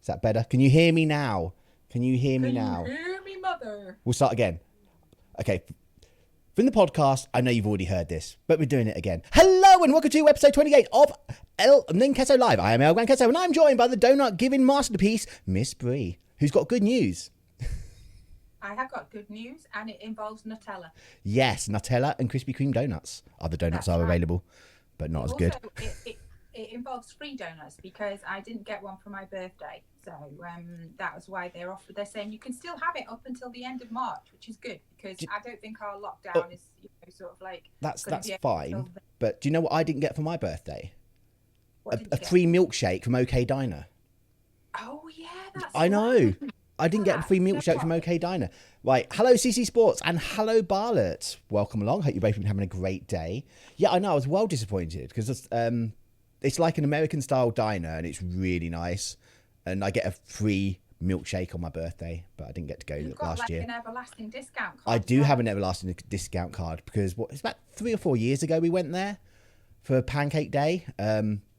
Is that better? Can you hear me now? Can you hear me now? Can you hear me, mother? We'll start again. Okay. From the podcast, I know you've already heard this, but we're doing it again. Hello and welcome to episode 28 of Ninqueso Live. I am El Ninqueso and I'm joined by the donut giving masterpiece, Miss Bree, who's got good news. I have got good news, and it involves Nutella. Yes, Nutella and Krispy Kreme donuts. Other donuts are available, but not as good. It involves free donuts because I didn't get one for my birthday. So that was why they're offered. They're saying you can still have it up until the end of March, which is good because I don't think our lockdown is sort of like... That's fine. But do you know what I didn't get for my birthday? A free milkshake from OK Diner. Oh, yeah, that's I know. I didn't get a free milkshake from OK Diner. Right. Hello, CC Sports, and hello, Barlett. Welcome along. Hope you've both been having a great day. Yeah, I know. I was well disappointed because it's like an American-style diner, and it's really nice. And I get a free milkshake on my birthday, but I didn't get to go last year. You've got an everlasting discount card. I do have an everlasting discount card because it's about 3 or 4 years ago we went there for Pancake Day,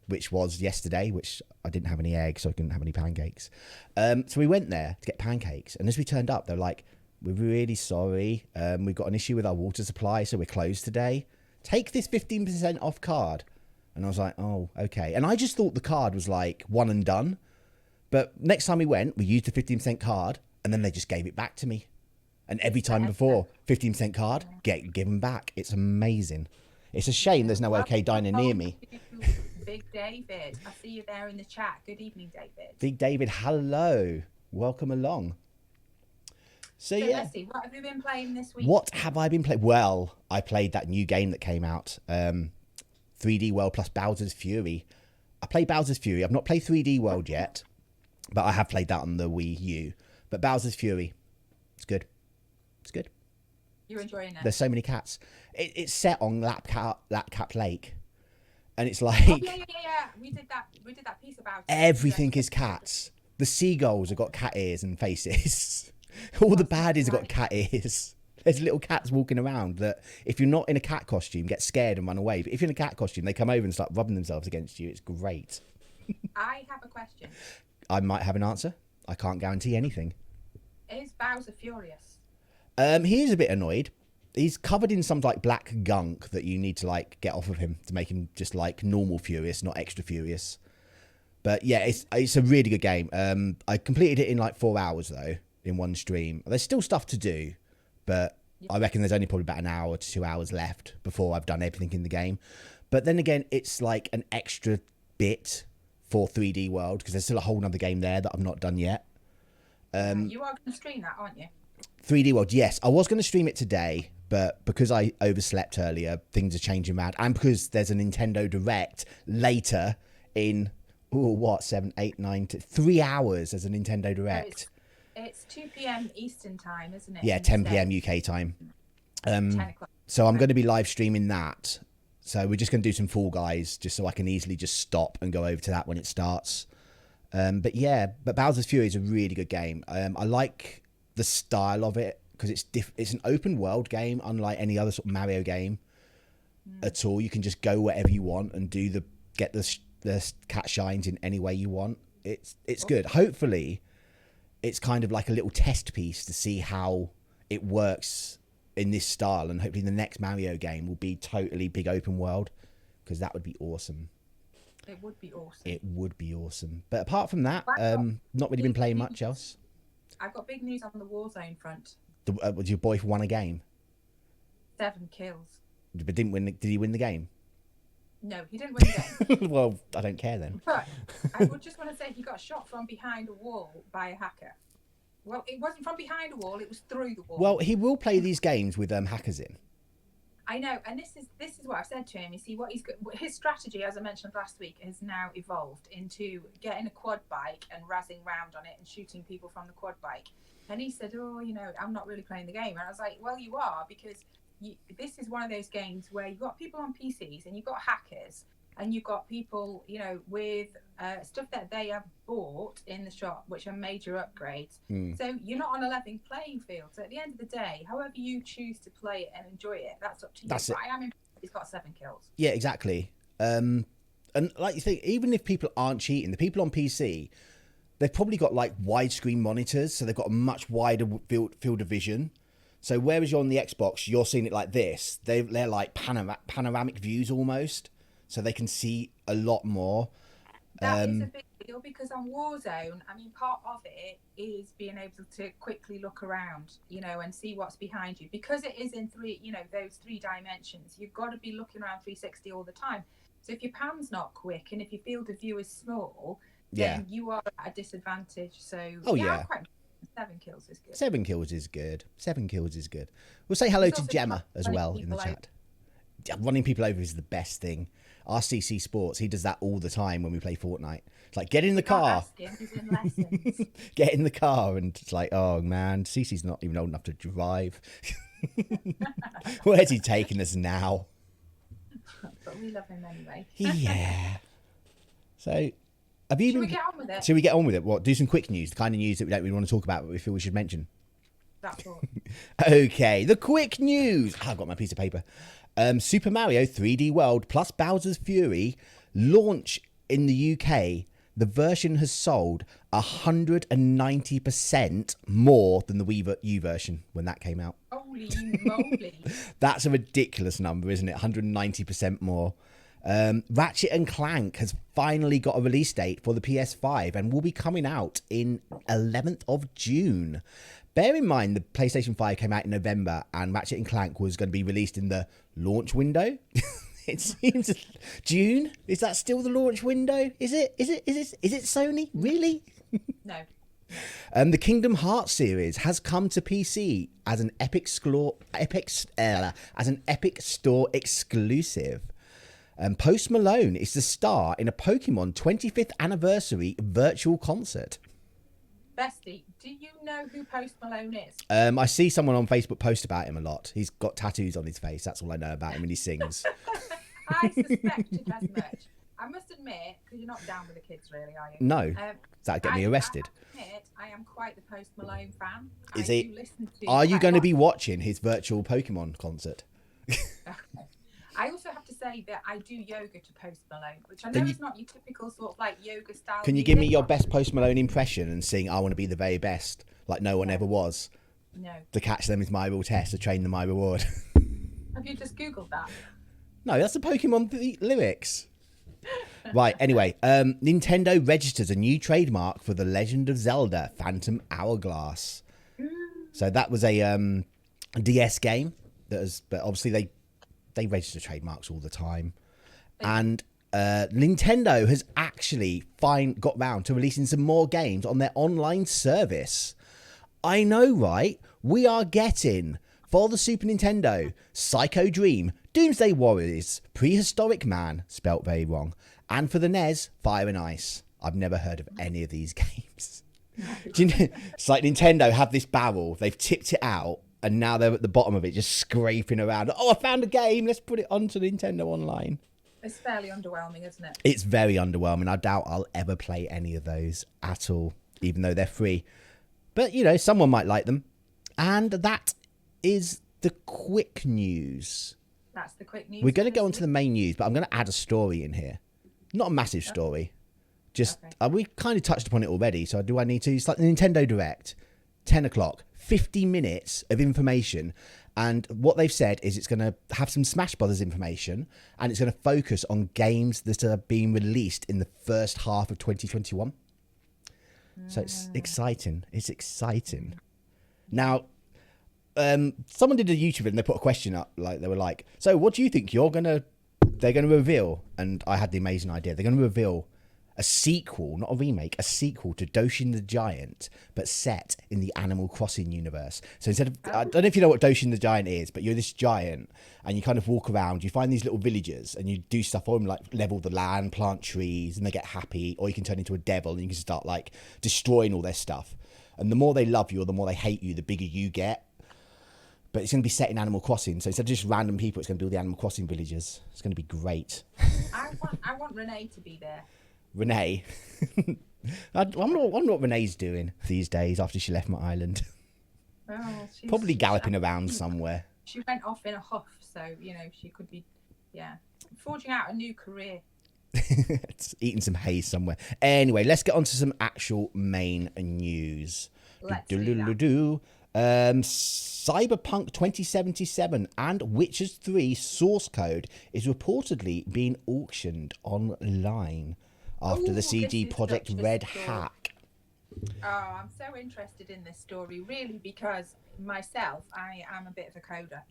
which was yesterday, which I didn't have any eggs, so I couldn't have any pancakes. So we went there to get pancakes, and as we turned up, they're like, "We're really sorry. We've got an issue with our water supply, so we're closed today. Take this 15% off card." And I was like, "Oh, okay." And I just thought the card was like one and done. But next time we went, we used the 15% card, and then they just gave it back to me. And every time before, 15% card, give them back. It's amazing. It's a shame there's no OK Diner near me. Big David, I see you there in the chat. Good evening, David. Big David, hello. Welcome along. So yeah. Let's see, what have you been playing this week? What have I been playing? Well, I played that new game that came out, 3D World plus Bowser's Fury. I played Bowser's Fury. I've not played 3D World yet, but I have played that on the Wii U. But Bowser's Fury, it's good. It's good. You're enjoying it? There's so many cats. It's set on Lapcap Lake. And it's like... Oh, yeah. We did that piece about it. Everything is cats. The seagulls have got cat ears and faces. All the baddies have got cat ears. There's little cats walking around that, if you're not in a cat costume, get scared and run away. But if you're in a cat costume, they come over and start rubbing themselves against you. It's great. I have a question. I might have an answer. I can't guarantee anything. Is Bowser furious? He is a bit annoyed. He's covered in some like black gunk that you need to like get off of him to make him just like normal furious, not extra furious. But yeah, it's a really good game. I completed it in like 4 hours though, in one stream. There's still stuff to do, but I reckon there's only probably about an hour to 2 hours left before I've done everything in the game. But then again, it's like an extra bit for 3D World because there's still a whole nother game there that I've not done yet. You are going to stream that, aren't you? 3D World, yes. I was going to stream it today, but because I overslept earlier, things are changing around. And because there's a Nintendo Direct later in, 7, 8, 9, 3 hours as a Nintendo Direct. It's 2 p.m. Eastern time, isn't it? Yeah, 10 p.m. UK time. 10 o'clock. So I'm going to be live streaming that. So we're just going to do some Fall Guys just so I can easily just stop and go over to that when it starts. But Bowser's Fury is a really good game. I like the style of it because it's an open world game, unlike any other sort of Mario game at all. You can just go wherever you want and get the cat shines in any way you want. It's good. Hopefully, it's kind of like a little test piece to see how it works in this style, and hopefully the next Mario game will be totally big open world because that would be awesome. It would be awesome. It would be awesome. But apart from that, not really been playing much else. I've got big news on the Warzone front. Was your boy won a game? 7 kills. But didn't win. Did he win the game? No, he didn't win the game. Well, I don't care then. But I would just want to say he got shot from behind a wall by a hacker. Well, it wasn't from behind a wall; it was through the wall. Well, he will play these games with hackers in. I know, and this is what I've said to him. You see, his strategy, as I mentioned last week, has now evolved into getting a quad bike and razzing round on it and shooting people from the quad bike. And he said, I'm not really playing the game. And I was like, well, you are, because this is one of those games where you've got people on PCs and you've got hackers and you've got people, with stuff that they have bought in the shop, which are major upgrades. So you're not on a level playing field. So at the end of the day, however you choose to play it and enjoy it, that's up to you. But I am impressed he's got 7 kills. Yeah, exactly. And like you think, even if people aren't cheating, the people on PC, they've probably got like widescreen monitors, so they've got a much wider field of vision. So whereas you're on the Xbox, you're seeing it like this. They're like panoramic views almost, so they can see a lot more. That is a big deal because on Warzone, I mean, part of it is being able to quickly look around, and see what's behind you. Because it is in those 3 dimensions, you've got to be looking around 360 all the time. So if your pan's not quick and if your field of view is small, then you are at a disadvantage. So I'm quite 7 kills is good. 7 kills is good. 7 kills is good. We'll say hello to Gemma as well in the chat. Running people over is the best thing. RCC Sports, he does that all the time when we play Fortnite. It's like, get in the car. He's in lessons. Get in the car. And it's like, oh, man, CC's not even old enough to drive. Where's he taking us now? But we love him anyway. Yeah. So... Should we get on with it? Should we get on with it? What? Do some quick news, the kind of news that we don't really want to talk about, but we feel we should mention. That's all. Okay, the quick news. I've got my piece of paper. Super Mario 3D World plus Bowser's Fury launch in the UK. The version has sold 190% more than the Wii U version when that came out. Holy moly. That's a ridiculous number, isn't it? 190% more. Ratchet and Clank has finally got a release date for the PS5 and will be coming out in 11th of June. Bear in mind the PlayStation 5 came out in November and Ratchet and Clank was going to be released in the launch window. It seems June. Is that still the launch window? Is it Sony? Really? No. The Kingdom Hearts series has come to PC as an Epic Store exclusive. Post Malone is the star in a Pokemon 25th anniversary virtual concert. Bestie, do you know who Post Malone is? I see someone on Facebook post about him a lot. He's got tattoos on his face. That's all I know about him when he sings. I suspected as much. I must admit, because you're not down with the kids really, are you? No. That get me arrested. I am quite the Post Malone fan. Is he? Are you going to be watching his virtual Pokemon concert? I also have to say that I do yoga to Post Malone, which I know is not your typical sort of like yoga style. Can you give me your best Post Malone impression and sing "I Want to Be the Very Best" like no one ever was? No. To catch them is my real test. To train them my reward. Have you just Googled that? No, that's the Pokemon lyrics. Right. Anyway, Nintendo registers a new trademark for The Legend of Zelda: Phantom Hourglass. So that was a DS game but obviously they register trademarks all the time. And Nintendo has actually got round to releasing some more games on their online service. I know, right? We are getting, for the Super Nintendo, Psycho Dream, Doomsday Warriors, Prehistoric Man, spelt very wrong, and for the NES, Fire and Ice. I've never heard of any of these games. Do you know, it's like Nintendo have this barrel, they've tipped it out, and now they're at the bottom of it, just scraping around. Oh, I found a game. Let's put it onto Nintendo Online. It's fairly underwhelming, isn't it? It's very underwhelming. I doubt I'll ever play any of those at all, even though they're free. But, someone might like them. And that is the quick news. That's the quick news. We're going to go on to the main news, but I'm going to add a story in here. Not a massive story. Just, we kind of touched upon it already, so do I need to? It's like the Nintendo Direct, 10 o'clock. 50 minutes of information, and what they've said is it's going to have some Smash Brothers information, and it's going to focus on games that are being released in the first half of 2021. So it's exciting. Now, someone did a YouTube and they put a question up, like they were like, so what do you think they're going to reveal? And I had the amazing idea. They're going to reveal a sequel, not a remake, a sequel to Doshin the Giant, but set in the Animal Crossing universe. So instead of, I don't know if you know what Doshin the Giant is, but you're this giant and you kind of walk around, you find these little villagers and you do stuff for them, like level the land, plant trees, and they get happy, or you can turn into a devil and you can start like destroying all their stuff. And the more they love you or the more they hate you, the bigger you get. But it's going to be set in Animal Crossing. So instead of just random people, it's going to be all the Animal Crossing villagers. It's going to be great. I want Renee to be there. Renee. I wonder what Renee's doing these days after she left my island. Well, Probably galloping around somewhere. She went off in a huff, so, she could be, forging out a new career. It's eating some hay somewhere. Anyway, let's get on to some actual main news. Let's do that. Cyberpunk 2077 and Witcher 3 source code is reportedly being auctioned online after the CD Projekt Red hack. Oh, I'm so interested in this story, really, because myself, I am a bit of a coder.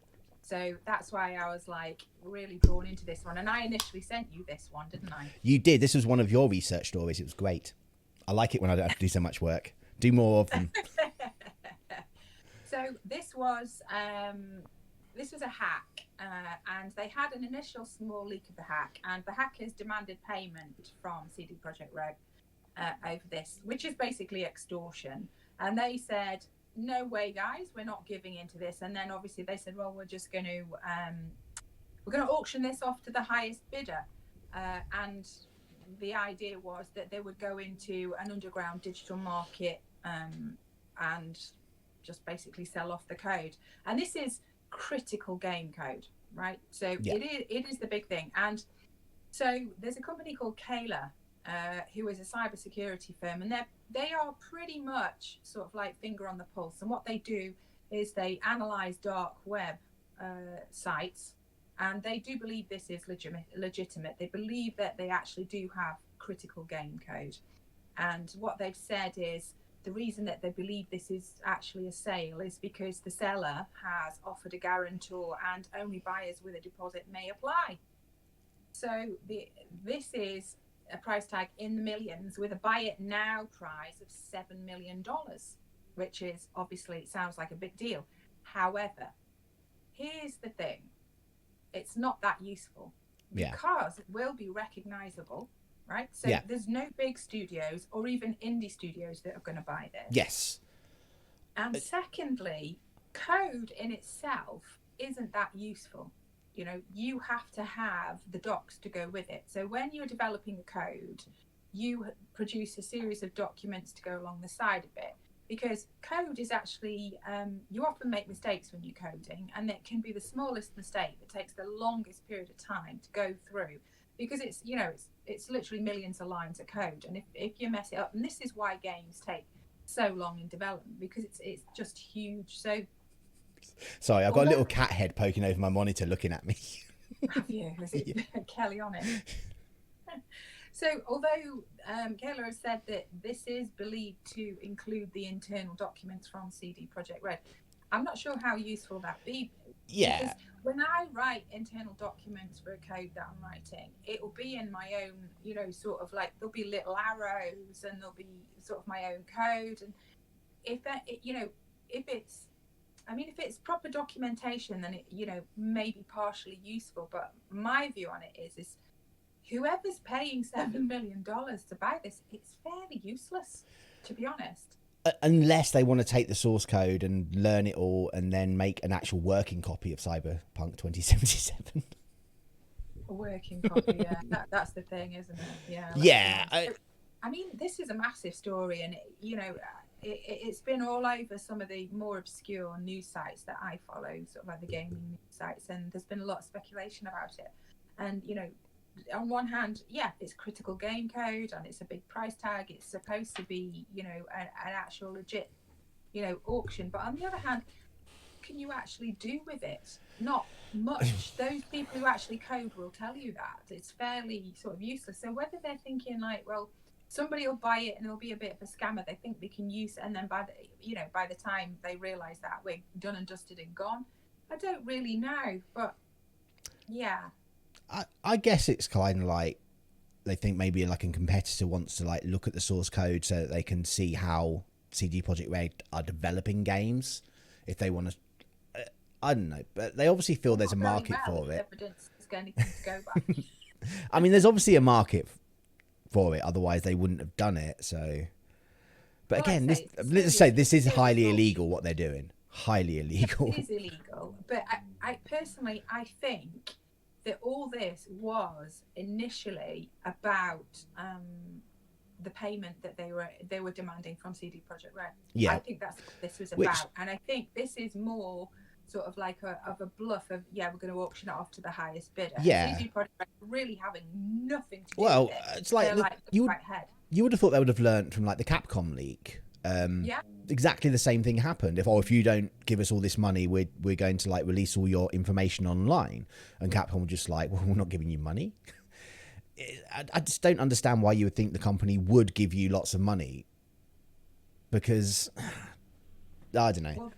So that's why I was like really drawn into this one. And I initially sent you this one, didn't I? You did. This was one of your research stories. It was great. I like it when I don't have to do so much work. Do more of them. So this was a hack, and they had an initial small leak of the hack, and the hackers demanded payment from CD Projekt Red over this, which is basically extortion. And they said, no way, guys, we're not giving into this. And then obviously they said, well, we're going to auction this off to the highest bidder. And the idea was that they would go into an underground digital market and just basically sell off the code. And this is critical game code, right? So it is the big thing. And so there's a company called Kayla, who is a cybersecurity firm, and they are pretty much sort of like finger on the pulse. And what they do is they analyze dark web sites, and they do believe this is legitimate. They believe that they actually do have critical game code. And what they've said is the reason that they believe this is actually a sale is because the seller has offered a guarantor and only buyers with a deposit may apply. So this is a price tag in the millions with a buy it now price of $7 million, which is obviously, it sounds like a big deal. However, here's the thing. It's not that useful because it will be recognizable, right? So there's no big studios or even indie studios that are going to buy this. Yes. And secondly, code in itself isn't that useful. You know, you have to have the docs to go with it. So when you're developing a code, you produce a series of documents to go along the side of it, because code is actually, you often make mistakes when you're coding, and it can be the smallest mistake that takes the longest period of time to go through, because it's, you know, it's literally millions of lines of code. And if you mess it up, and this is why games take so long in development, because it's just huge. So sorry, I've got a little cat head poking over my monitor looking at me. Have you? Is it Kelly on it? So although Kayla has said that this is believed to include the internal documents from CD Projekt Red, I'm not sure how useful that be. Yeah. Because when I write internal documents for a code that I'm writing, it will be in my own, you know, sort of like there'll be little arrows and there'll be sort of my own code. And if that, you know, if it's proper documentation, then it, you know, may be partially useful. But my view on it is whoever's paying $7 million to buy this, it's fairly useless, to be honest. Unless they want to take the source code and learn it all and then make an actual working copy of Cyberpunk 2077. A working copy, yeah. That's the thing, isn't it? Yeah. Yeah. I mean, this is a massive story, and you know, it's been all over some of the more obscure news sites that I follow, sort of like the gaming news sites, and there's been a lot of speculation about it. And you know, on one hand, yeah, it's critical game code and it's a big price tag. It's supposed to be, you know, an actual legit, you know, auction. But on the other hand, what can you actually do with it? Not much. Those people who actually code will tell you that it's fairly sort of useless. So whether they're thinking like, well, somebody will buy it and it'll be a bit of a scammer, they think they can use it, and then by the time they realize that we're done and dusted and gone, I don't really know. But yeah. I guess it's kind of like they think maybe like a competitor wants to like look at the source code so that they can see how CD Projekt Red are developing games. If they want to, I don't know, but they obviously feel there's a market for it. Evidence is going to go back. I mean, there's obviously a market for it. Otherwise, they wouldn't have done it. So, but well, again, let's say this is highly illegal. What they're doing, highly illegal. It is illegal, but I personally, I think that all this was initially about the payment that they were demanding from CD Projekt Red. Yeah. I think that's what this was about. And I think this is more sort of like a bluff of, we're going to auction it off to the highest bidder. Yeah. CG Projekt Red really having nothing to do Well, with it. it's like you would have thought they would have learned from like the Capcom leak. Exactly the same thing happened. If you don't give us all this money, we're going to like release all your information online, and Capcom were just like, well, we're not giving you money. I just don't understand why you would think the company would give you lots of money, because I don't know. Well,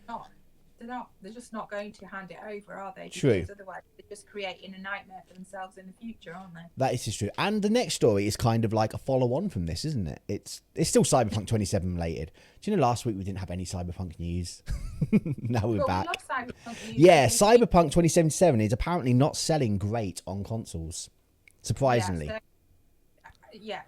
they're not. They're just not going to hand it over, are they? True. Because otherwise, they're just creating a nightmare for themselves in the future, aren't they? That is just true. And the next story is kind of like a follow-on from this, isn't it? It's still Cyberpunk 27 related. Do you know last week we didn't have any Cyberpunk news? Now we're back. We love Cyberpunk news. Yeah, Cyberpunk 2077 is apparently not selling great on consoles, surprisingly.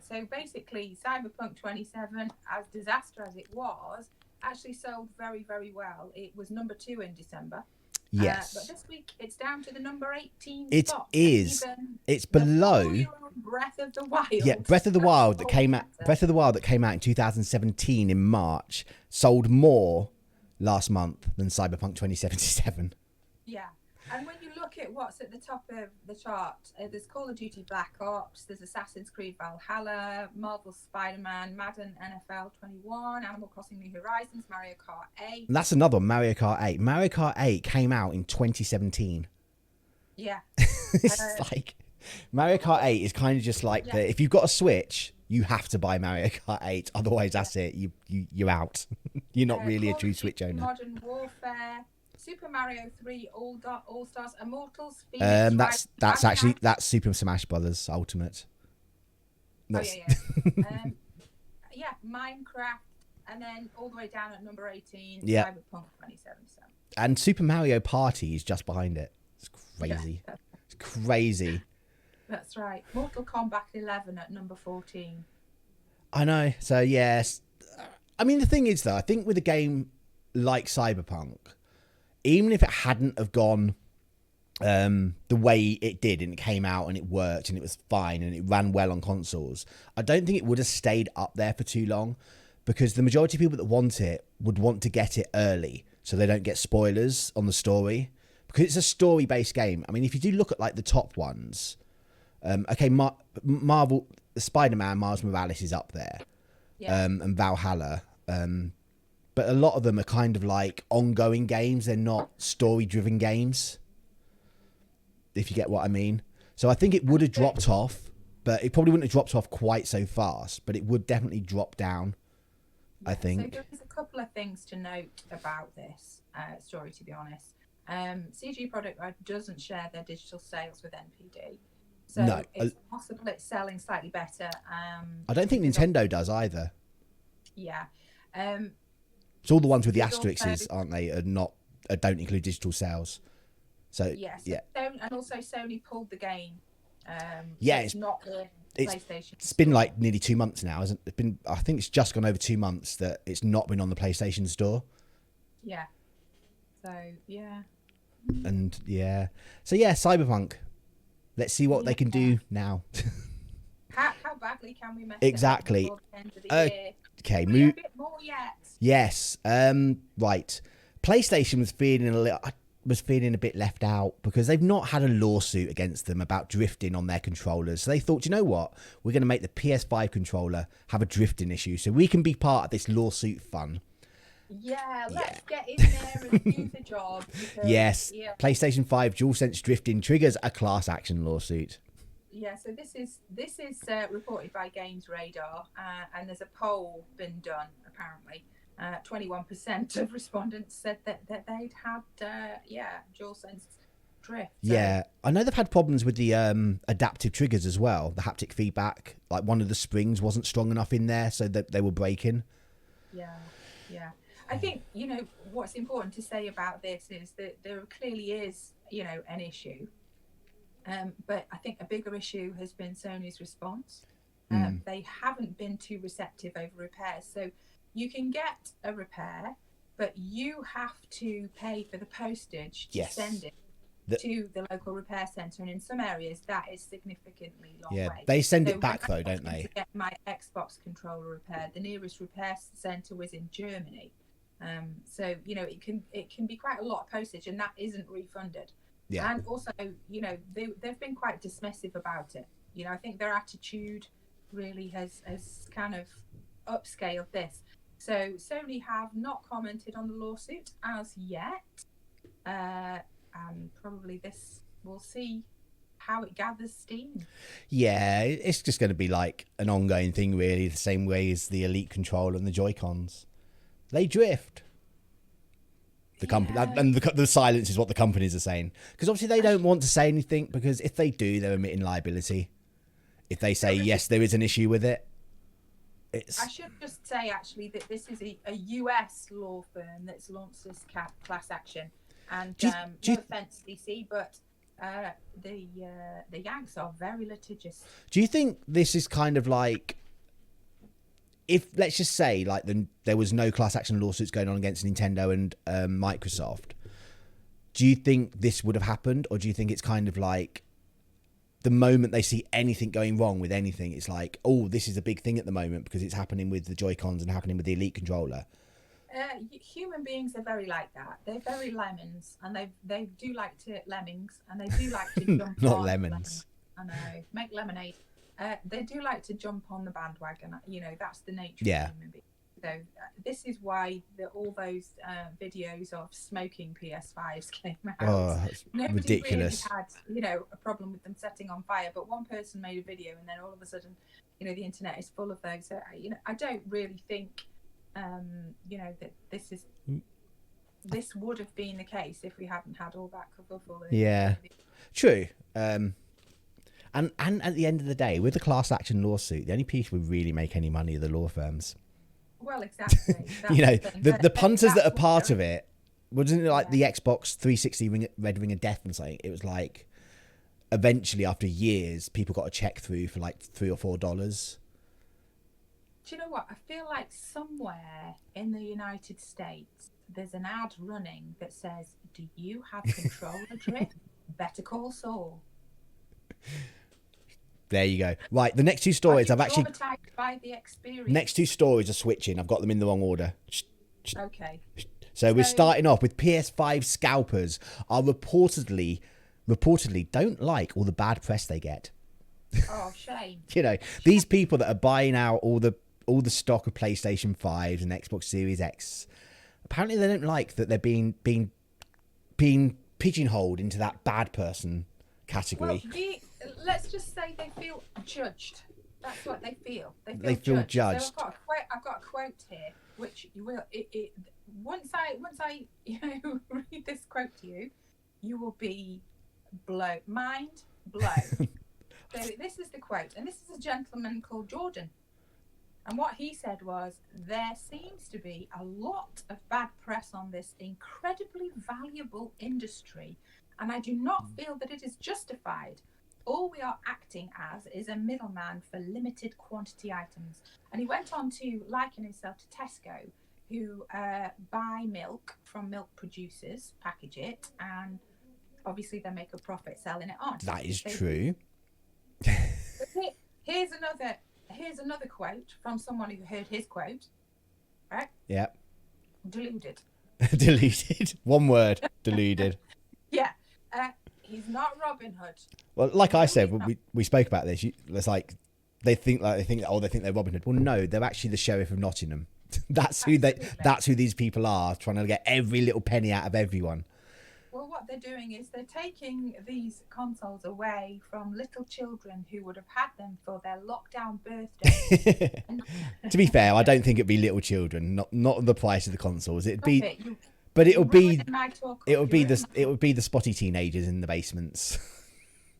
So basically, Cyberpunk 27, as disaster as it was, actually sold very, very well. It was number 2 in December. Yes. But this week it's down to the number 18 It spot. is. It's below Breath of the Wild. Yeah, Breath of the Wild that came out. Breath of the Wild that came out in 2017 in March sold more last month than Cyberpunk 2077. Yeah. And when you look at what's at the top of the chart, there's Call of Duty Black Ops, there's Assassin's Creed Valhalla, Marvel Spider-Man, Madden NFL 21, Animal Crossing New Horizons, Mario Kart 8. And that's another one, Mario Kart 8. Mario Kart 8 came out in 2017. Yeah. It's like Mario Kart 8 is kind of just like if you've got a Switch, you have to buy Mario Kart 8. Otherwise, that's it. You're out. You're not really a true Switch owner. Modern Warfare, Super Mario 3 All Stars, Immortals, Phoenix, that's Super Smash Brothers Ultimate. Minecraft, and then all the way down at number 18, Cyberpunk 2077. And Super Mario Party is just behind it. It's crazy. Yeah. It's crazy. That's right. Mortal Kombat 11 at number 14. I know. So yes, I mean the thing is though, I think with a game like Cyberpunk, even if it hadn't have gone the way it did and it came out and it worked and it was fine and it ran well on consoles, I don't think it would have stayed up there for too long, because the majority of people that want it would want to get it early so they don't get spoilers on the story, because it's a story-based game. I mean, if you do look at like the top ones, Marvel, Spider-Man, Miles Morales is up there, and Valhalla, but a lot of them are kind of like ongoing games. They're not story-driven games, if you get what I mean. So I think it would have dropped off, but it probably wouldn't have dropped off quite so fast, but it would definitely drop down, I think. So there's a couple of things to note about this story, to be honest. CG Projekt Red doesn't share their digital sales with NPD. So it's possible it's selling slightly better. I don't think Nintendo does either. Yeah. It's all the ones with the asterisks, aren't they? Don't include digital sales. So and also Sony pulled the game. It's not in PlayStation. It's been like nearly 2 months now, hasn't it? I think it's just gone over 2 months that it's not been on the PlayStation Store. Yeah. So And Cyberpunk. Let's see what they can do now. How badly can we mess exactly. it up before the end of the year? Okay, move a bit more yet. Yes. Right. PlayStation was feeling a bit left out because they've not had a lawsuit against them about drifting on their controllers. So they thought, you know what? We're going to make the PS5 controller have a drifting issue so we can be part of this lawsuit fun. Yeah, let's get in there and do the job. Yes. PlayStation 5 DualSense drifting triggers a class action lawsuit. Yeah, so this is reported by Games Radar, and there's a poll been done, apparently. 21% of respondents said that they'd had DualSense drift. Yeah, I know they've had problems with the adaptive triggers as well, the haptic feedback. Like one of the springs wasn't strong enough in there, so that they were breaking. Yeah. I think, what's important to say about this is that there clearly is, an issue. But I think a bigger issue has been Sony's response. They haven't been too receptive over repairs. So you can get a repair, but you have to pay for the postage to send it to the local repair centre. And in some areas, that is significantly long way. They send it back though, don't they? To get my Xbox controller repaired, the nearest repair centre was in Germany. So it can be quite a lot of postage, and that isn't refunded. Yeah. And also, they've been quite dismissive about it. I think their attitude really has kind of upscaled this. So Sony have not commented on the lawsuit as yet, and probably we'll see how it gathers steam. Yeah, it's just going to be like an ongoing thing, really, the same way as the Elite controller and the Joy-Cons. They drift. The company and the silence is what the companies are saying, because obviously they don't want to say anything, because if they do, they're admitting liability. If they say yes, there is an issue with it. I should just say actually that this is a US law firm that's launched this class action, and no offense, DC, but the Yanks are very litigious. Do you think this is kind of like, if let's just say like there was no class action lawsuits going on against Nintendo and Microsoft, do you think this would have happened, or do you think it's kind of like the moment they see anything going wrong with anything, it's like, oh, this is a big thing at the moment because it's happening with the Joy-Cons and happening with the Elite controller? Human beings are very like that. They're very lemons, and they do like to lemmings, and they do like to jump not on lemons. I know, make lemonade. They do like to jump on the bandwagon. That's the nature of human beings. So this is why all those videos of smoking PS5s came out. Oh, that's ridiculous. Really had, a problem with them setting on fire, but one person made a video, and then all of a sudden, the internet is full of those. So, I don't really think, that this would have been the case if we hadn't had all that kerfuffle. Yeah, true. And at the end of the day, with the class action lawsuit, the only people who really make any money are the law firms. Well, exactly. The punters that are part of it, wasn't it like the Xbox 360 Red Ring of Death and something? It was like, eventually after years, people got a check through for like $3 or $4. Do you know what? I feel like somewhere in the United States, there's an ad running that says, "Do you have controller drift? Better call Saul." There you go. Right, the next two stories I've actually by the experience. Next two stories are switching. I've got them in the wrong order. Okay. So we're starting off with Ps5 Scalpers are reportedly don't like all the bad press they get. Oh, shame. These people that are buying out all the stock of PlayStation 5s and Xbox Series X, apparently they don't like that they're being pigeonholed into that bad person category. Well, let's just say they feel judged. That's what they feel. They feel judged. So I've got a quote here, which you will. Once I read this quote to you, you will be mind blown. So this is the quote, and this is a gentleman called Jordan. And what he said was, "There seems to be a lot of bad press on this incredibly valuable industry, and I do not feel that it is justified. All we are acting as is a middleman for limited quantity items." And he went on to liken himself to Tesco, who buy milk from milk producers, package it, and obviously they make a profit selling it on. That is true. Here's another quote from someone who heard his quote. Right? Yeah. Deluded. Deluded. One word. Deluded. Yeah. He's not Robin Hood. Well, like I said, we spoke about this. It's like they think they're Robin Hood. Well, no, they're actually the Sheriff of Nottingham. That's who these people are, trying to get every little penny out of everyone. Well, what they're doing is they're taking these consoles away from little children who would have had them for their lockdown birthday. To be fair, I don't think it'd be little children. Not the price of the consoles. It'd be. But it would be the spotty teenagers in the basements.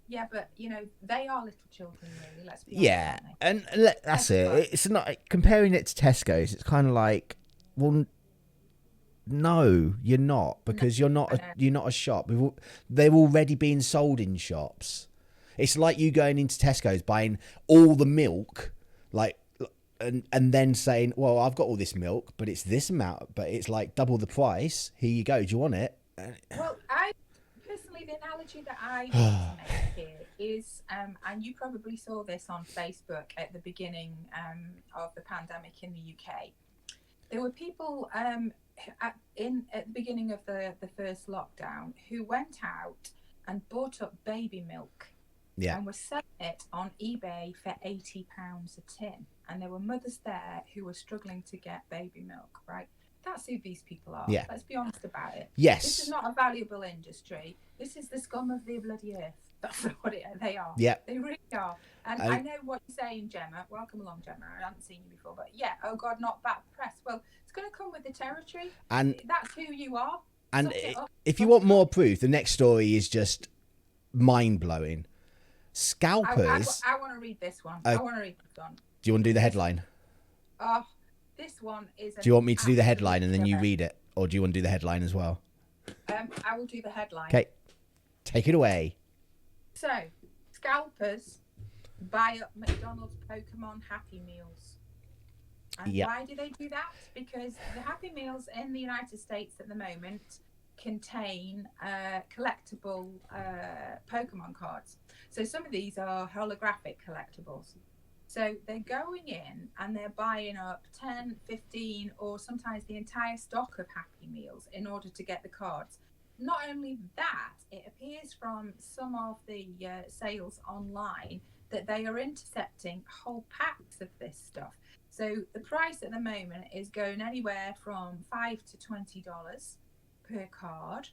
Yeah, but they are little children, really. Let's be honest. And that's it. It's not comparing it to Tesco's. It's kind of like, well, no, you're not, because you're not a shop. They're already being sold in shops. It's like you going into Tesco's buying all the milk, like. And then saying, well, I've got all this milk, but it's this amount, but it's like double the price. Here you go. Do you want it? Well, personally, the analogy that I want to make here is, and you probably saw this on Facebook at the beginning of the pandemic in the UK. There were people at the beginning of the first lockdown, who went out and bought up baby milk, and were selling it on eBay for £80 a tin. And there were mothers there who were struggling to get baby milk, right? That's who these people are. Yeah. Let's be honest about it. Yes. This is not a valuable industry. This is the scum of the bloody earth. That's what they are. Yeah. They really are. And I know what you're saying, Gemma. Welcome along, Gemma. I haven't seen you before. But yeah, oh God, not bad press. Well, it's going to come with the territory. And that's who you are. And if you want more proof, the next story is just mind-blowing. Scalpers. I want to read this one. I want to read this one. Do you want to do the headline? Oh, this one is... Do you want me to do the headline and then you read it? Or do you want to do the headline as well? I will do the headline. Okay. Take it away. So, Scalpers buy up McDonald's Pokemon Happy Meals. And why do they do that? Because the Happy Meals in the United States at the moment contain collectible Pokemon cards. So some of these are holographic collectibles. So they're going in and they're buying up 10, 15, or sometimes the entire stock of Happy Meals in order to get the cards. Not only that, it appears from some of the sales online that they are intercepting whole packs of this stuff. So the price at the moment is going anywhere from $5 to $20 per card,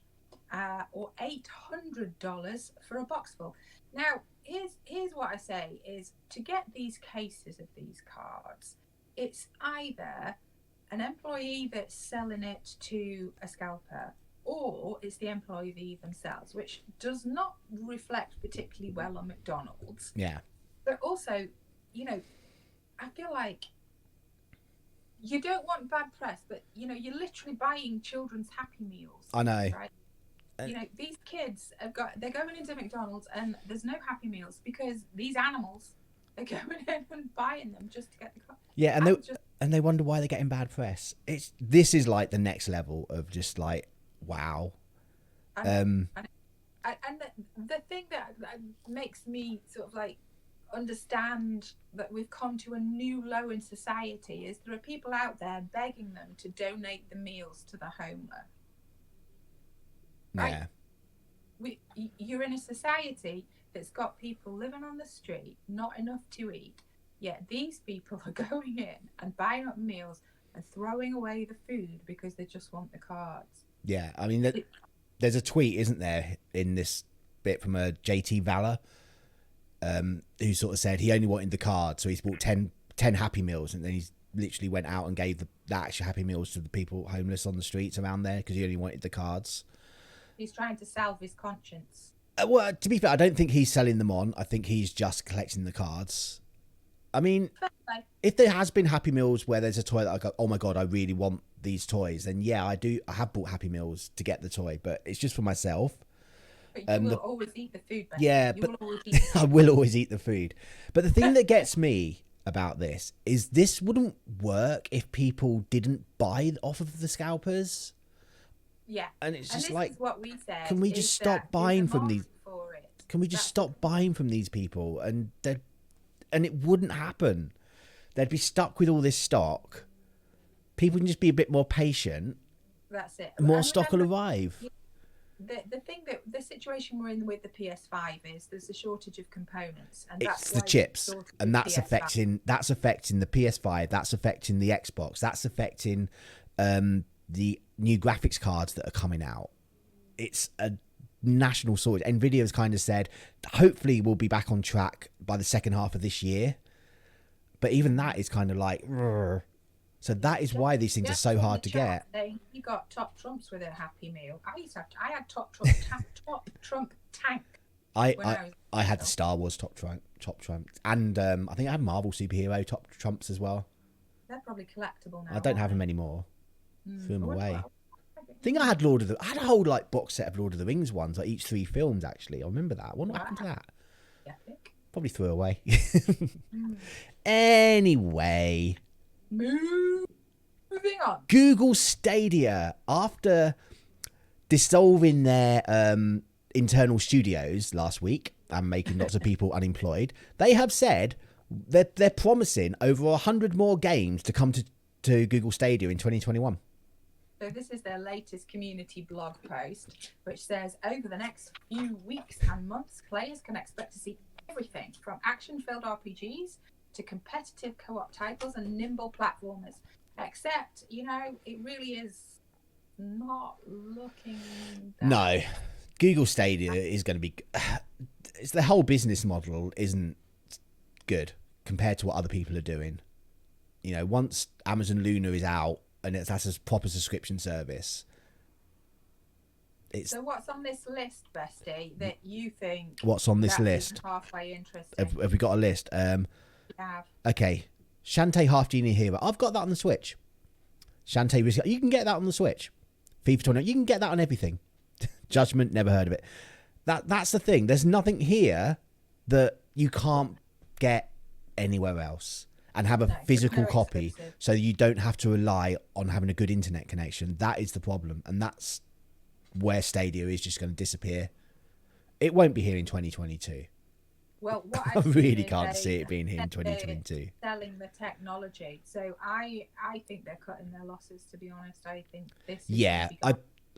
or $800 for a box full. Now, here's what I say is, to get these cases of these cards, it's either an employee that's selling it to a scalper, or it's the employee themselves, which does not reflect particularly well on McDonald's. Yeah. But also, you know, I feel like you don't want bad press, but, you know, you're literally buying children's Happy Meals. I know. Right? You know, these kids they're going into McDonald's and there's no Happy Meals because these animals are going in and buying them just to get the car. Yeah, and they wonder why they're getting bad press. This is like the next level of just like, wow. And the thing that makes me sort of like understand that we've come to a new low in society is there are people out there begging them to donate the meals to the homeless. Right? Yeah. You're in a society that's got people living on the street, not enough to eat, yet these people are going in and buying up meals and throwing away the food because they just want the cards. Yeah, I mean, there's a tweet, isn't there, in this bit from a JT Valor, who sort of said he only wanted the card, so he's bought 10 Happy Meals, and then he's literally went out and gave the actual Happy Meals to the people homeless on the streets around there because he only wanted the cards. He's trying to salve his conscience. Well, to be fair, I don't think he's selling them on. I think he's just collecting the cards. I mean, if there has been Happy Meals where there's a toy that I go, oh my God, I really want these toys, then yeah, I have bought Happy Meals to get the toy, but it's just for myself. But you will always eat the food, Ben. Yeah, but I will always eat the food. But the thing that gets me about this is this wouldn't work if people didn't buy off of the scalpers. Yeah, and it's just this like, is what we said, can we just stop buying from these? Can we just stop buying from these people? And it wouldn't happen. They'd be stuck with all this stock. People can just be a bit more patient. That's it. More stock will arrive. The thing that the situation we're in with the PS5 is there's a shortage of components, and it's the chips, and that's affecting the PS5. That's affecting the Xbox. That's affecting the new graphics cards that are coming out. It's a national shortage. Nvidia's kind of said hopefully we'll be back on track by the second half of this year, but even that is kind of like, so that is why these things are so hard to get. You got top trumps with a Happy Meal. I had top trump tank. I had the Star Wars top trump, and I think I had Marvel superhero top trumps as well. They're probably collectible now. I don't have them anymore. Threw them away. I think I had I had a whole like box set of Lord of the Rings ones, like each 3 films actually. I remember that. What happened to that? Epic. Probably threw away. Anyway. Moving on. Google Stadia, after dissolving their internal studios last week and making lots of people unemployed, they have said that they're promising over 100 more games to come to Google Stadia in 2021. So this is their latest community blog post, which says, over the next few weeks and months, players can expect to see everything from action-filled RPGs to competitive co-op titles and nimble platformers. Except, it really is not looking that No. Google Stadia is going to be... It's the whole business model isn't good compared to what other people are doing. Once Amazon Luna is out and that's a proper subscription service... So what's on this list, Bestie, that you think... What's on this list? Halfway interesting. Have we got a list? We have. Okay. Shantae Half Genie Hero. I've got that on the Switch. Shantae, you can get that on the Switch. FIFA 29, you can get that on everything. Judgment, never heard of it. That's the thing. There's nothing here that you can't get anywhere else and have a physical copy, exclusive. so you don't have to rely on having a good internet connection. That is the problem, and that's where Stadia is just going to disappear. It won't be here in 2022. Well, what I really can't see it being here in 2022. Selling the technology, so I think they're cutting their losses. To be honest, I think this.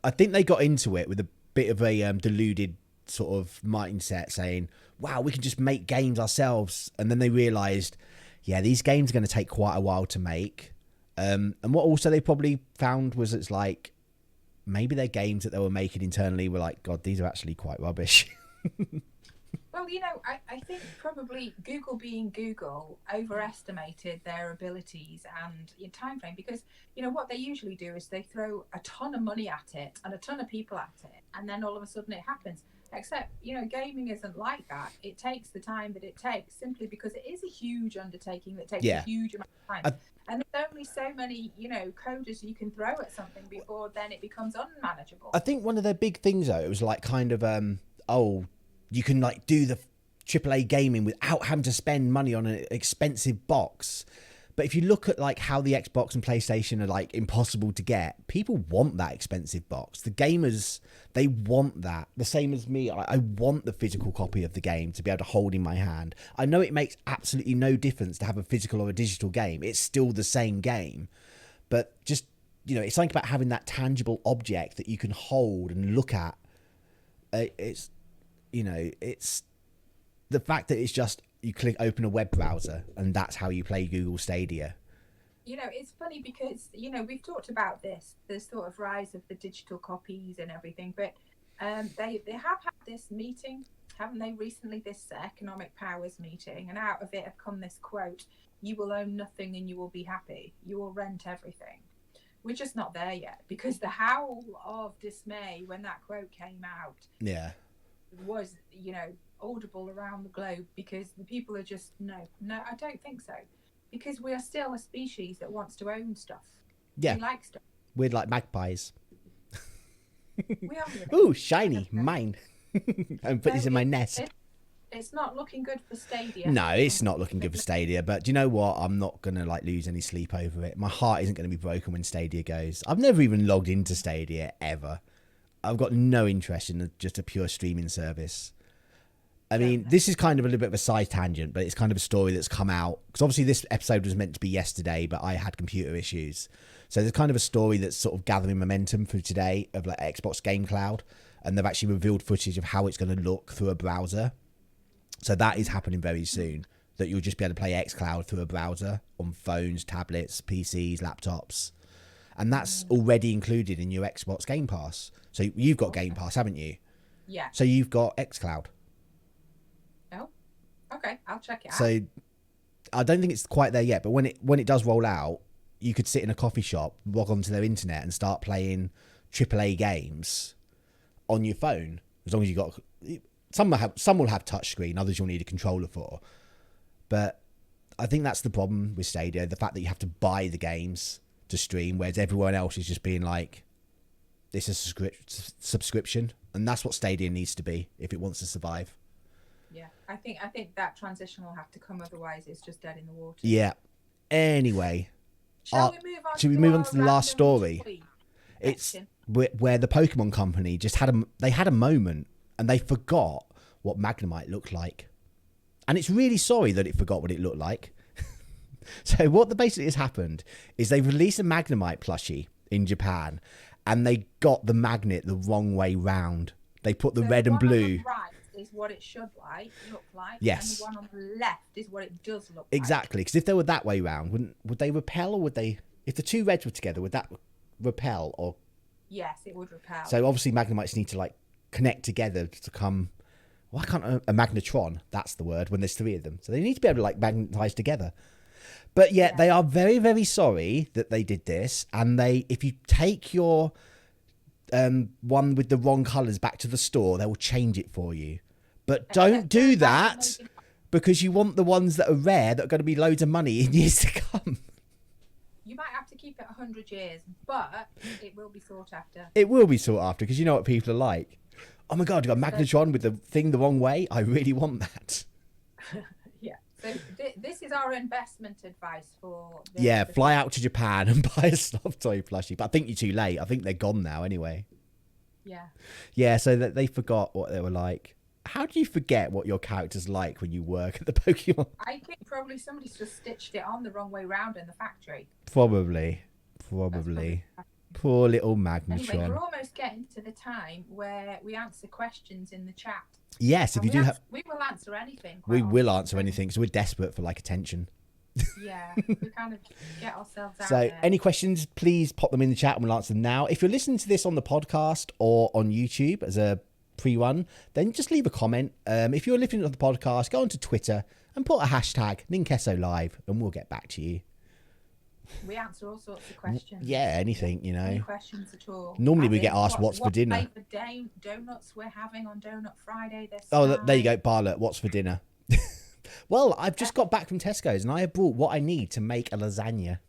I think they got into it with a bit of a deluded sort of mindset, saying, "Wow, we can just make games ourselves," and then they realised, yeah, these games are going to take quite a while to make. And what also they probably found was it's like maybe their games that they were making internally were like, God, these are actually quite rubbish. Well, I think probably Google being Google overestimated their abilities and your time frame, because what they usually do is they throw a ton of money at it and a ton of people at it, and then all of a sudden it happens. Except gaming isn't like that. It takes the time that it takes, simply because it is a huge undertaking that takes a huge amount of time. And there's only so many coders you can throw at something before then it becomes unmanageable. I think one of their big things though, it was like kind of you can like do the AAA gaming without having to spend money on an expensive box. But if you look at like how the Xbox and PlayStation are like impossible to get, people want that expensive box. The gamers, they want that. The same as me. I want the physical copy of the game to be able to hold in my hand. I know it makes absolutely no difference to have a physical or a digital game. It's still the same game. But just, it's something about having that tangible object that you can hold and look at. It's the fact that it's just you open a web browser and that's how you play Google Stadia. It's funny because we've talked about the sort of rise of the digital copies and everything, but they have had this meeting, haven't they, recently, this economic powers meeting, and out of it have come this quote: "You will own nothing and you will be happy. You will rent everything." We're just not there yet, because the howl of dismay when that quote came out was audible around the globe, because the people are just no, I don't think so, because we are still a species that wants to own stuff. We like stuff. We're like magpies. We are. Ooh, shiny, mine. And put this in my nest. It's not looking good for Stadia. No, it's not looking good for Stadia, but do you know what? I'm not going to lose any sleep over it. My heart isn't going to be broken when Stadia goes. I've never even logged into Stadia ever. I've got no interest in just a pure streaming service. I mean, this is kind of a little bit of a side tangent, but it's kind of a story that's come out. Because obviously this episode was meant to be yesterday, but I had computer issues. So there's kind of a story that's sort of gathering momentum for today of Xbox Game Cloud. And they've actually revealed footage of how it's going to look through a browser. So that is happening very soon. That you'll just be able to play xCloud through a browser on phones, tablets, PCs, laptops. And that's already included in your Xbox Game Pass. So you've got Game Pass, haven't you? Yeah. So you've got xCloud. Oh, okay. I'll check it out. So I don't think it's quite there yet, but when it does roll out, you could sit in a coffee shop, log onto their internet and start playing AAA games on your phone. As long as you got... Some will have touchscreen, others you'll need a controller for. But I think that's the problem with Stadia, the fact that you have to buy the games to stream, whereas everyone else is just being like, this is a subscription. And that's what Stadia needs to be if it wants to survive. Yeah, I think that transition will have to come, otherwise it's just dead in the water. Yeah. Anyway, Shall we move on to the last story? It's where the Pokemon company just had a moment and they forgot what Magnemite looked like. And it's really sorry that it forgot what it looked like. So what basically has happened is they've released a Magnemite plushie in Japan, and they got the magnet the wrong way round. They put the So red the and one on blue. the right is what it should look like. Yes. And the one on the left is what it does look Exactly, because if they were that way round, would they repel, or would they? If the two reds were together, would that repel? Or yes, it would repel. so obviously magnemites need to like connect together to come. Why can't a magnetron? That's the word when there's three of them. So they need to be able to like magnetize together. But yet they are very, very sorry that they did this. And if you take your one with the wrong colours back to the store, they will change it for you. But don't do that, because you want the ones that are rare that are going to be loads of money in years to come. You might have to keep it 100 years, but it will be sought after. It will be sought after, because you know what people are like. Oh my God, you got a magnetron with the thing the wrong way? I really want that. Yeah. So this is our investment advice for... Fly out to Japan and buy a soft toy plushie. But I think you're too late. I think they're gone now anyway. Yeah. Yeah, so that they forgot what they were like. How do you forget what your character's like when you work at the Pokemon? I think probably somebody's just stitched it on the wrong way round in the factory. Probably. Poor little Magnetron. Anyway, we're almost getting to the time where we answer questions in the chat. Yes, if you do have... We will answer anything. We will answer anything, because we're desperate for like attention. Yeah, we kind of get ourselves out So there. any questions, please pop them in the chat and we'll answer them now. If you're listening to this on the podcast or on YouTube as a pre-run, then just leave a comment. If you're listening to the podcast, go onto Twitter and put a hashtag Ninqueso Live and we'll get back to you. We answer all sorts of questions. Yeah, anything, you know. Any questions at all. Normally we get asked what's for dinner. What flavour donuts we're having on Donut Friday this Oh, time. there you go, Bartlett. What's for dinner? Well, I've just got back from Tesco's and I have brought what I need to make a lasagna.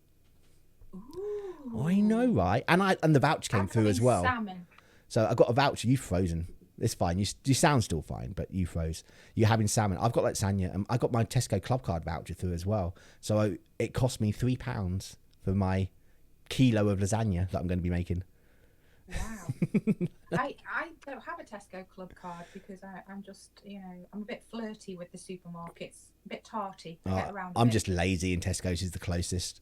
Ooh. I know, right? And the voucher came through as well. Salmon. So I got a voucher. You've frozen. It's fine. You sound still fine, but you froze. You're having salmon. I've got lasagna, and I got my Tesco Club Card voucher through as well. So it cost me £3 for my kilo of lasagna that I'm going to be making. Wow. I don't have a Tesco Club Card because I'm just, I'm a bit flirty with the supermarkets, a bit tarty to get around. I'm just lazy, and Tesco's is the closest.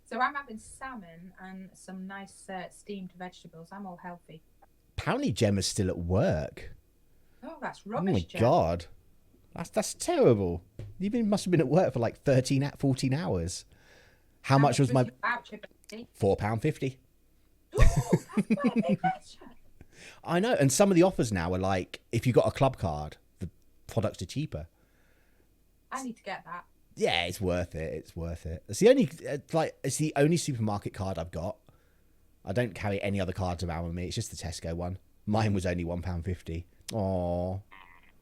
So I'm having salmon and some nice steamed vegetables. I'm all healthy. Apparently Gemma's still at work. Oh, that's rubbish. Oh my Gem. God. That's terrible. You must have been at work for like 14 hours. How much was my voucher? £4.50? Ooh, that's quite a big voucher. I know, and some of the offers now are like, if you got a club card, the products are cheaper. I need to get that. Yeah, it's worth it. It's worth it. It's the only supermarket card I've got. I don't carry any other cards around with me. It's just the Tesco one. Mine was only £1.50. Aww.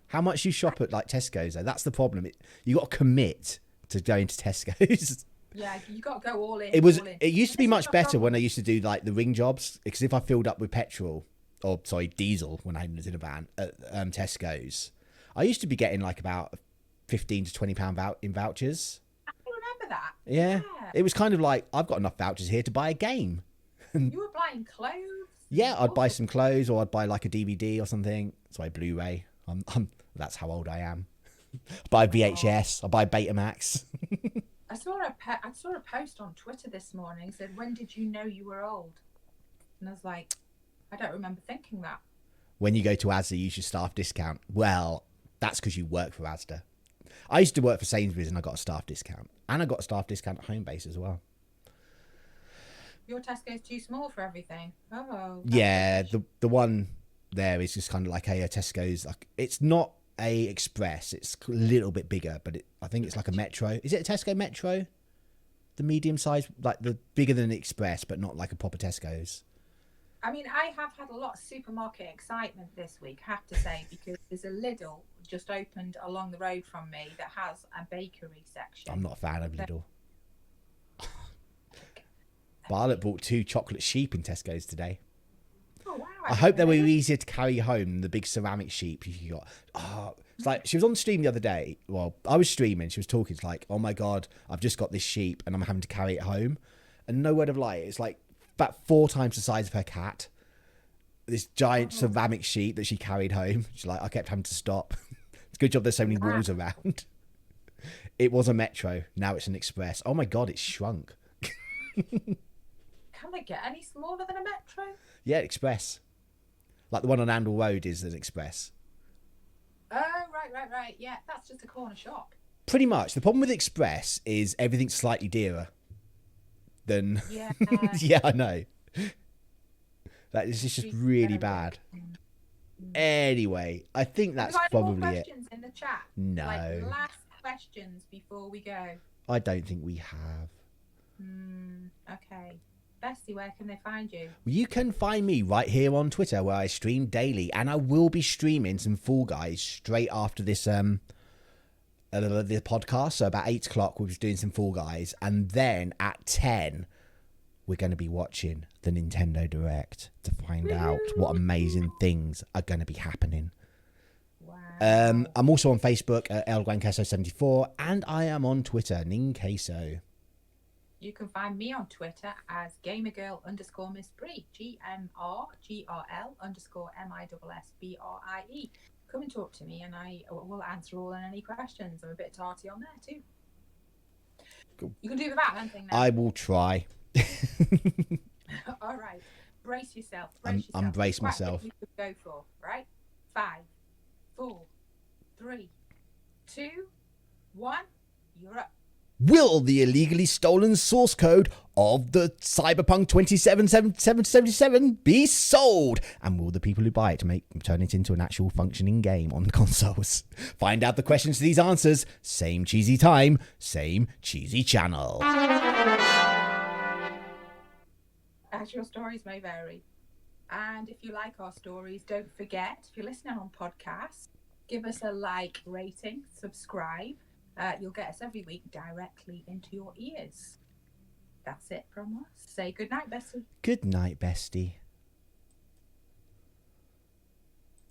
How much you shop at like Tesco's though? That's the problem. You got to commit to going to Tesco's. Yeah, you got to go all in. It used to be much better when I used to do like the ring jobs, because if I filled up with diesel when I was in a van at Tesco's, I used to be getting like about £15 to £20 in vouchers. I remember that. Yeah. It was kind of like, I've got enough vouchers here to buy a game. You were buying clothes? Yeah, I'd buy some clothes, or I'd buy like a DVD or something. So I Blu-ray. That's how old I am. Buy VHS. I buy Betamax. I saw a post on Twitter this morning said, "When did you know you were old?" And I was like, I don't remember thinking that. When you go to Asda, use your staff discount. Well, that's because you work for Asda. I used to work for Sainsbury's and I got a staff discount. And I got a staff discount at Homebase as well. Your Tesco's too small for everything. Oh. Yeah, the one there is just kind of like a Tesco's. Like, it's not a Express. It's a little bit bigger, but I think it's like a Metro. Is it a Tesco Metro? The medium size, like the bigger than an Express, but not like a proper Tesco's. I mean, I have had a lot of supermarket excitement this week, I have to say, because there's a Lidl just opened along the road from me that has a bakery section. I'm not a fan of Lidl. Bartlett bought 2 chocolate sheep in Tesco's today. Oh, wow. I hope they were easier to carry home than the big ceramic sheep you got. Oh, it's like, she was on stream the other day. Well, I was streaming. She was talking. It's like, oh my God, I've just got this sheep and I'm having to carry it home. And no word of lie, it's like about 4 times the size of her cat. This giant ceramic sheep that she carried home. She's like, I kept having to stop. It's a good job there's so many walls around. It was a Metro. Now it's an Express. Oh my God, it's shrunk. Can they get any smaller than a Metro? Yeah, Express. Like the one on Andal Road is an Express. Oh, right. Yeah, that's just a corner shop. Pretty much. The problem with Express is everything's slightly dearer than... Yeah. Yeah, I know. That is just really bad. Anyway, I think that's probably more questions in the chat? No. Like last questions before we go. I don't think we have. Okay. Bestie, where can they find you? You can find me right here on Twitter, where I stream daily, and I will be streaming some Fall Guys straight after this the podcast. So about 8 o'clock, we'll be doing some Fall Guys, and then at 10, we're going to be watching the Nintendo Direct to find out what amazing things are going to be happening. Wow. I'm also on Facebook at elguancaso74, and I am on Twitter, Ninqueso. You can find me on Twitter as gamergirl_Miss_Brie, GMRGRL_MISSBRIE. Come and talk to me, and I will answer all and any questions. I'm a bit tarty on there too. Cool. You can do the Batman thing now. I will try. All right, brace yourself. I'm braced myself. You could go for right. 5, 4, 3, 2, 1. You're up. Will the illegally stolen source code of the Cyberpunk 2077 be sold? And will the people who buy it turn it into an actual functioning game on consoles? Find out the questions to these answers. Same cheesy time, same cheesy channel. As your stories may vary. And if you like our stories, don't forget, if you're listening on podcasts, give us a like, rating, subscribe. You'll get us every week directly into your ears. That's it from us. Say good night, Bestie. Good night, Bestie.